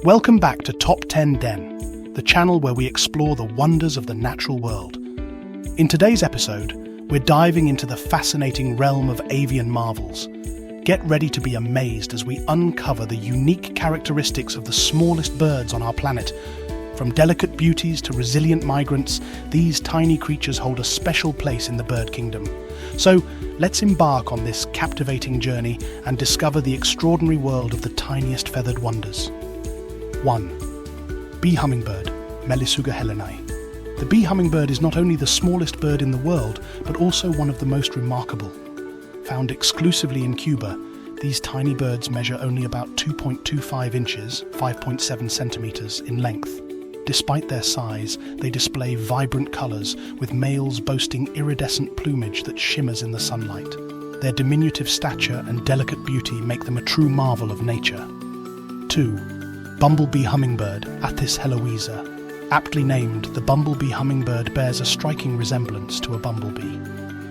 Welcome back to Top 10 Den, the channel where we explore the wonders of the natural world. In today's episode, we're diving into the fascinating realm of avian marvels. Get ready to be amazed as we uncover the unique characteristics of the smallest birds on our planet. From delicate beauties to resilient migrants, these tiny creatures hold a special place in the bird kingdom. So, let's embark on this captivating journey and discover the extraordinary world of the tiniest feathered wonders. 1. Bee hummingbird, Melissuga heleni. The bee hummingbird is not only the smallest bird in the world, but also one of the most remarkable. Found exclusively in Cuba, these tiny birds measure only about 2.25 inches, 5.7 centimeters in length. Despite their size, they display vibrant colors, with males boasting iridescent plumage that shimmers in the sunlight. Their diminutive stature and delicate beauty make them a true marvel of nature. 2. Bumblebee hummingbird, Athis heloisa. Aptly named, the bumblebee hummingbird bears a striking resemblance to a bumblebee.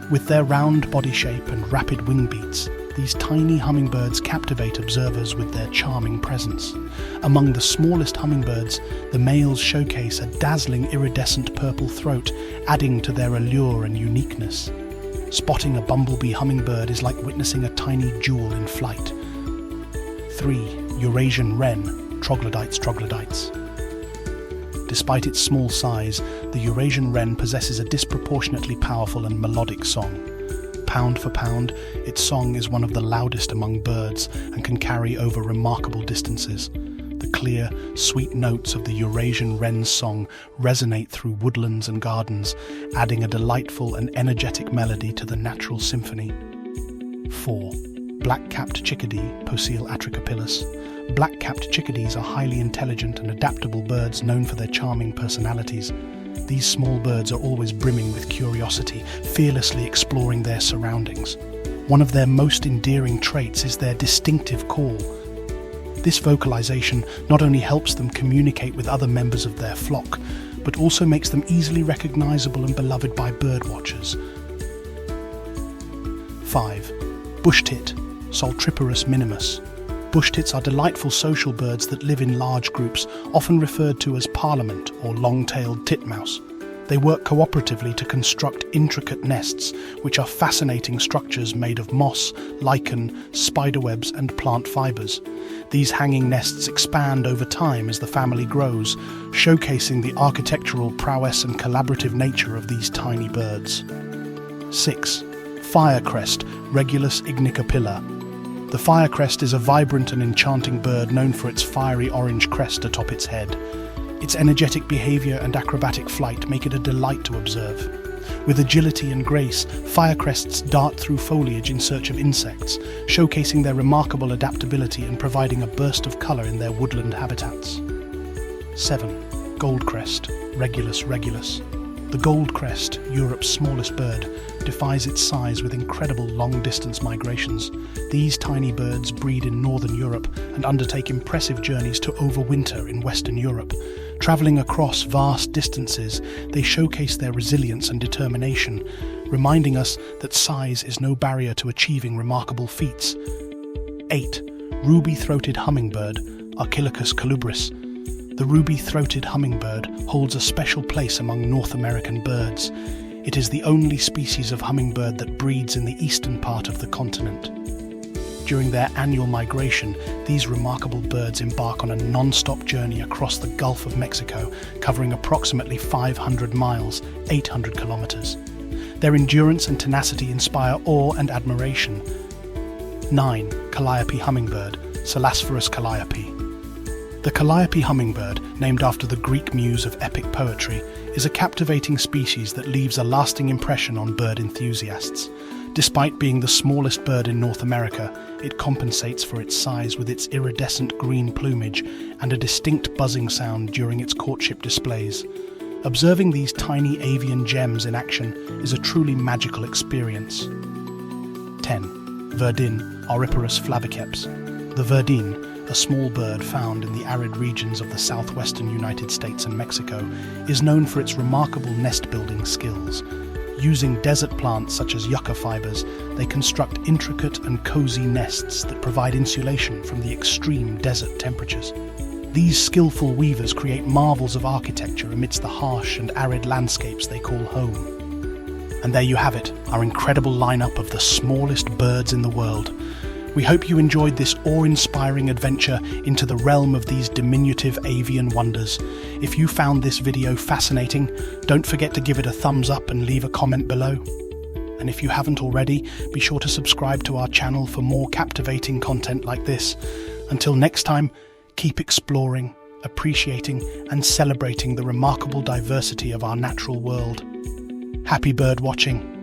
With their round body shape and rapid wing beats, these tiny hummingbirds captivate observers with their charming presence. Among the smallest hummingbirds, the males showcase a dazzling iridescent purple throat, adding to their allure and uniqueness. Spotting a bumblebee hummingbird is like witnessing a tiny jewel in flight. 3. Eurasian wren, troglodytes. Despite its small size, the Eurasian wren possesses a disproportionately powerful and melodic song. Pound for pound, its song is one of the loudest among birds and can carry over remarkable distances. The clear, sweet notes of the Eurasian wren's song resonate through woodlands and gardens, adding a delightful and energetic melody to the natural symphony. 4. Black-capped chickadee, Poecile atricapillus. Black-capped chickadees are highly intelligent and adaptable birds known for their charming personalities. These small birds are always brimming with curiosity, fearlessly exploring their surroundings. One of their most endearing traits is their distinctive call. This vocalization not only helps them communicate with other members of their flock, but also makes them easily recognizable and beloved by birdwatchers. 5. Bush tit, Saltriparus minimus. Bush tits are delightful social birds that live in large groups, often referred to as parliament or long-tailed titmouse. They work cooperatively to construct intricate nests, which are fascinating structures made of moss, lichen, spiderwebs, and plant fibers. These hanging nests expand over time as the family grows, showcasing the architectural prowess and collaborative nature of these tiny birds. 6. Firecrest, Regulus ignicapilla. The firecrest is a vibrant and enchanting bird known for its fiery orange crest atop its head. Its energetic behavior and acrobatic flight make it a delight to observe. With agility and grace, firecrests dart through foliage in search of insects, showcasing their remarkable adaptability and providing a burst of color in their woodland habitats. 7. Goldcrest, Regulus. The goldcrest, Europe's smallest bird, defies its size with incredible long-distance migrations. These tiny birds breed in northern Europe and undertake impressive journeys to overwinter in Western Europe. Traveling across vast distances, they showcase their resilience and determination, reminding us that size is no barrier to achieving remarkable feats. 8. Ruby-throated hummingbird, Archilochus colubris. The ruby-throated hummingbird holds a special place among North American birds. It is the only species of hummingbird that breeds in the eastern part of the continent. During their annual migration, these remarkable birds embark on a non-stop journey across the Gulf of Mexico, covering approximately 500 miles, 800 kilometers. Their endurance and tenacity inspire awe and admiration. 9. Calliope hummingbird, Selasphorus calliope. The calliope hummingbird, named after the Greek muse of epic poetry, is a captivating species that leaves a lasting impression on bird enthusiasts. Despite being the smallest bird in North America, it compensates for its size with its iridescent green plumage and a distinct buzzing sound during its courtship displays. Observing these tiny avian gems in action is a truly magical experience. 10. Verdin, Auriparus flaviceps. The verdin, a small bird found in the arid regions of the southwestern United States and Mexico, is known for its remarkable nest-building skills. Using desert plants such as yucca fibers, they construct intricate and cozy nests that provide insulation from the extreme desert temperatures. These skillful weavers create marvels of architecture amidst the harsh and arid landscapes they call home. And there you have it, our incredible lineup of the smallest birds in the world. We hope you enjoyed this awe-inspiring adventure into the realm of these diminutive avian wonders. If you found this video fascinating, don't forget to give it a thumbs up and leave a comment below. And if you haven't already, be sure to subscribe to our channel for more captivating content like this. Until next time, keep exploring, appreciating, and celebrating the remarkable diversity of our natural world. Happy bird watching!